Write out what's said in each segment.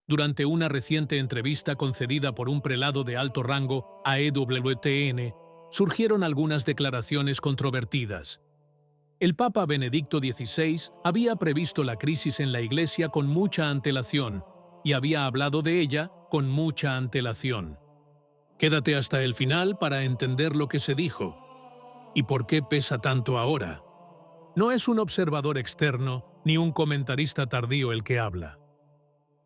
Durante una reciente entrevista concedida por un prelado de alto rango a EWTN, surgieron algunas declaraciones controvertidas. El Papa Benedicto XVI había previsto la crisis en la Iglesia con mucha antelación y había hablado de ella con mucha antelación. Quédate hasta el final para entender lo que se dijo y por qué pesa tanto ahora. No es un observador externo ni un comentarista tardío el que habla.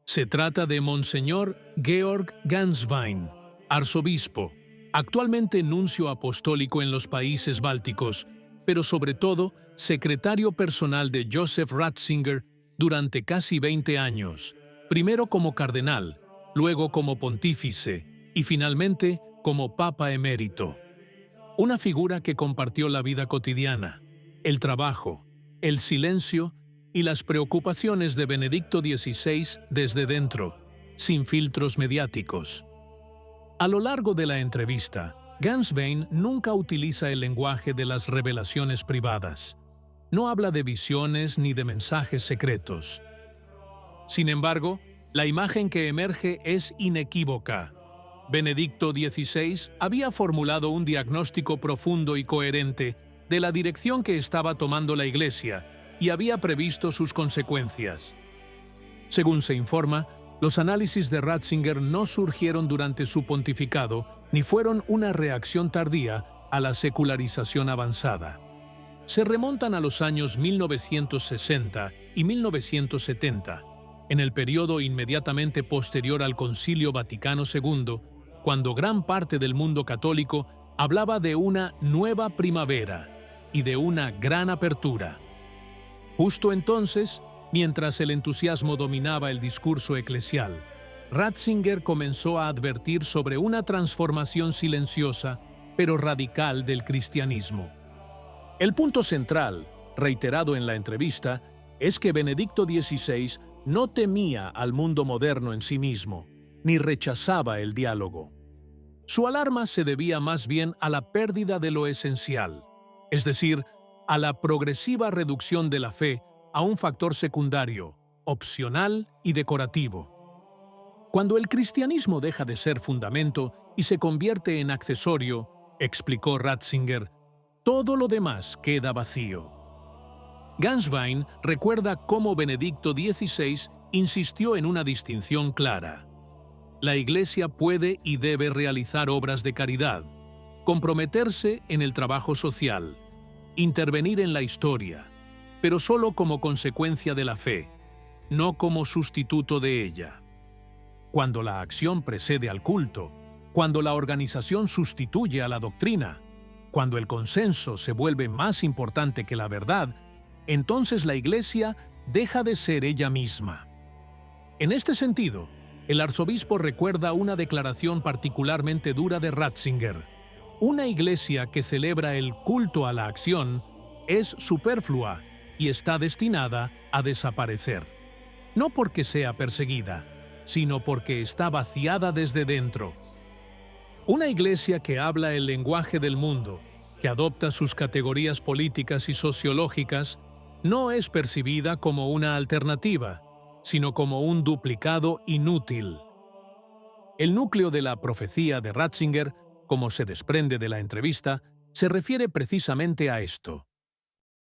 Se trata de Monseñor Georg Ganswein, arzobispo, actualmente nuncio apostólico en los países bálticos, pero sobre todo secretario personal de Joseph Ratzinger durante casi 20 años, primero como cardenal, luego como pontífice y finalmente como papa emérito. Una figura que compartió la vida cotidiana, el trabajo, el silencio y las preocupaciones de Benedicto XVI desde dentro, sin filtros mediáticos. A lo largo de la entrevista, Ganswein nunca utiliza el lenguaje de las revelaciones privadas. No habla de visiones ni de mensajes secretos. Sin embargo, la imagen que emerge es inequívoca. Benedicto XVI había formulado un diagnóstico profundo y coherente de la dirección que estaba tomando la Iglesia y había previsto sus consecuencias. Según se informa, los análisis de Ratzinger no surgieron durante su pontificado ni fueron una reacción tardía a la secularización avanzada. Se remontan a los años 1960 y 1970, en el periodo inmediatamente posterior al Concilio Vaticano II, cuando gran parte del mundo católico hablaba de una nueva primavera y de una gran apertura. Justo entonces, mientras el entusiasmo dominaba el discurso eclesial, Ratzinger comenzó a advertir sobre una transformación silenciosa, pero radical del cristianismo. El punto central, reiterado en la entrevista, es que Benedicto XVI no temía al mundo moderno en sí mismo, ni rechazaba el diálogo. Su alarma se debía más bien a la pérdida de lo esencial, es decir, a la progresiva reducción de la fe a un factor secundario, opcional y decorativo. Cuando el cristianismo deja de ser fundamento y se convierte en accesorio, explicó Ratzinger, todo lo demás queda vacío. Ganswein recuerda cómo Benedicto XVI insistió en una distinción clara. La Iglesia puede y debe realizar obras de caridad, comprometerse en el trabajo social, intervenir en la historia, pero solo como consecuencia de la fe, no como sustituto de ella. Cuando la acción precede al culto, cuando la organización sustituye a la doctrina, cuando el consenso se vuelve más importante que la verdad, entonces la Iglesia deja de ser ella misma. En este sentido, el arzobispo recuerda una declaración particularmente dura de Ratzinger. Una Iglesia que celebra el culto a la acción es superflua y está destinada a desaparecer. No porque sea perseguida, sino porque está vaciada desde dentro. Una Iglesia que habla el lenguaje del mundo, que adopta sus categorías políticas y sociológicas, no es percibida como una alternativa, sino como un duplicado inútil. El núcleo de la profecía de Ratzinger, como se desprende de la entrevista, se refiere precisamente a esto.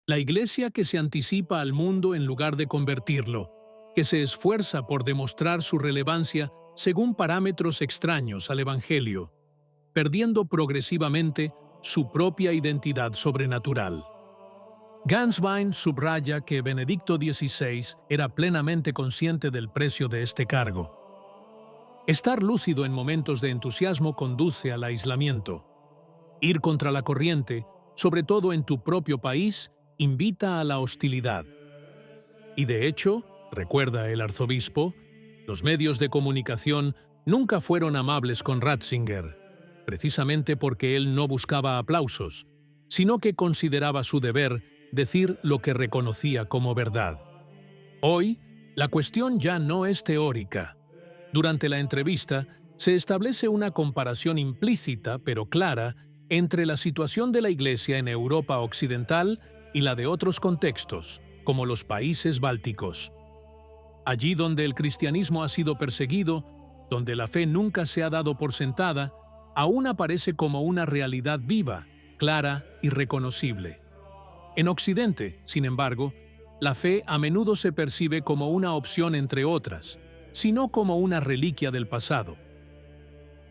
La Iglesia que se anticipa al mundo en lugar de convertirlo, que se esfuerza por demostrar su relevancia según parámetros extraños al Evangelio, perdiendo progresivamente su propia identidad sobrenatural. Ganswein subraya que Benedicto XVI era plenamente consciente del precio de este cargo. Estar lúcido en momentos de entusiasmo conduce al aislamiento. Ir contra la corriente, sobre todo en tu propio país, invita a la hostilidad. Y de hecho, recuerda el arzobispo, los medios de comunicación nunca fueron amables con Ratzinger, precisamente porque él no buscaba aplausos, sino que consideraba su deber decir lo que reconocía como verdad. Hoy, la cuestión ya no es teórica. Durante la entrevista, se establece una comparación implícita, pero clara, entre la situación de la Iglesia en Europa occidental y la de otros contextos, como los países bálticos. Allí donde el cristianismo ha sido perseguido, donde la fe nunca se ha dado por sentada, aún aparece como una realidad viva, clara y reconocible. En Occidente, sin embargo, la fe a menudo se percibe como una opción entre otras, sino como una reliquia del pasado.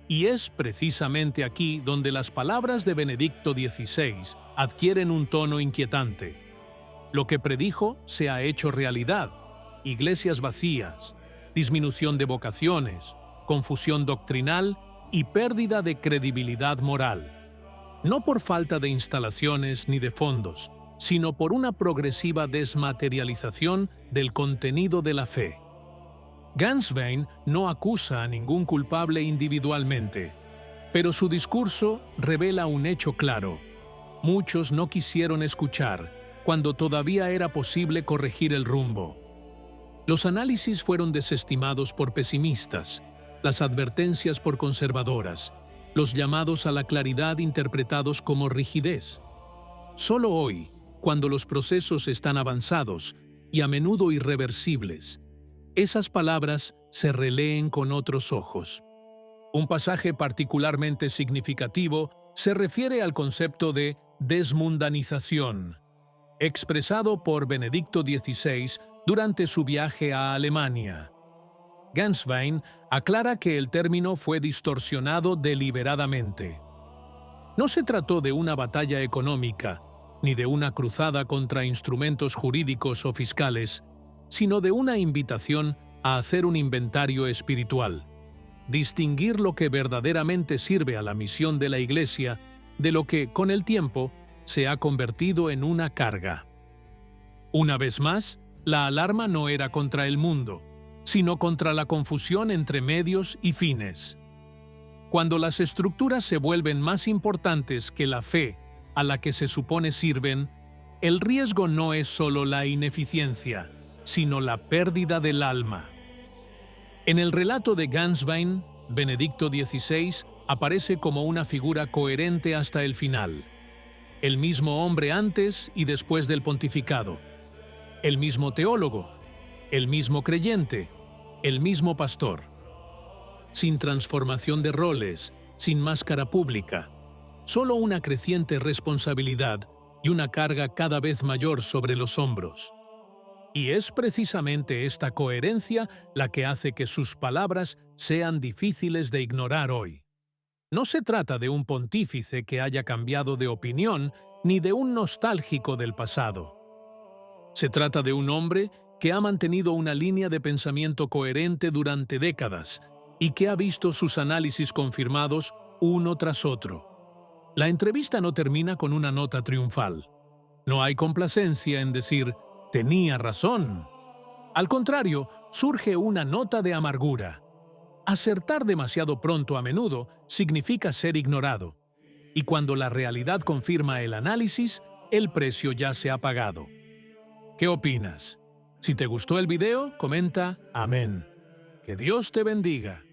Y es precisamente aquí donde las palabras de Benedicto XVI adquieren un tono inquietante. Lo que predijo se ha hecho realidad: iglesias vacías, disminución de vocaciones, confusión doctrinal y pérdida de credibilidad moral. No por falta de instalaciones ni de fondos, sino por una progresiva desmaterialización del contenido de la fe. Ganswein no acusa a ningún culpable individualmente, pero su discurso revela un hecho claro. Muchos no quisieron escuchar cuando todavía era posible corregir el rumbo. Los análisis fueron desestimados por pesimistas, las advertencias por conservadoras, los llamados a la claridad interpretados como rigidez. Solo hoy, cuando los procesos están avanzados y a menudo irreversibles, esas palabras se releen con otros ojos. Un pasaje particularmente significativo se refiere al concepto de desmundanización, expresado por Benedicto XVI durante su viaje a Alemania. Ganswein aclara que el término fue distorsionado deliberadamente. No se trató de una batalla económica, ni de una cruzada contra instrumentos jurídicos o fiscales, sino de una invitación a hacer un inventario espiritual, distinguir lo que verdaderamente sirve a la misión de la Iglesia de lo que, con el tiempo, se ha convertido en una carga. Una vez más, la alarma no era contra el mundo, sino contra la confusión entre medios y fines. Cuando las estructuras se vuelven más importantes que la fe a la que se supone sirven, el riesgo no es solo la ineficiencia, sino la pérdida del alma. En el relato de Ganswein, Benedicto XVI aparece como una figura coherente hasta el final. El mismo hombre antes y después del pontificado. El mismo teólogo. El mismo creyente. El mismo pastor. Sin transformación de roles, sin máscara pública. Solo una creciente responsabilidad y una carga cada vez mayor sobre los hombros. Y es precisamente esta coherencia la que hace que sus palabras sean difíciles de ignorar hoy. No se trata de un pontífice que haya cambiado de opinión ni de un nostálgico del pasado. Se trata de un hombre que ha mantenido una línea de pensamiento coherente durante décadas y que ha visto sus análisis confirmados uno tras otro. La entrevista no termina con una nota triunfal. No hay complacencia en decir «tenía razón». Al contrario, surge una nota de amargura. Acertar demasiado pronto a menudo significa ser ignorado. Y cuando la realidad confirma el análisis, el precio ya se ha pagado. ¿Qué opinas? Si te gustó el video, comenta «Amén». Que Dios te bendiga.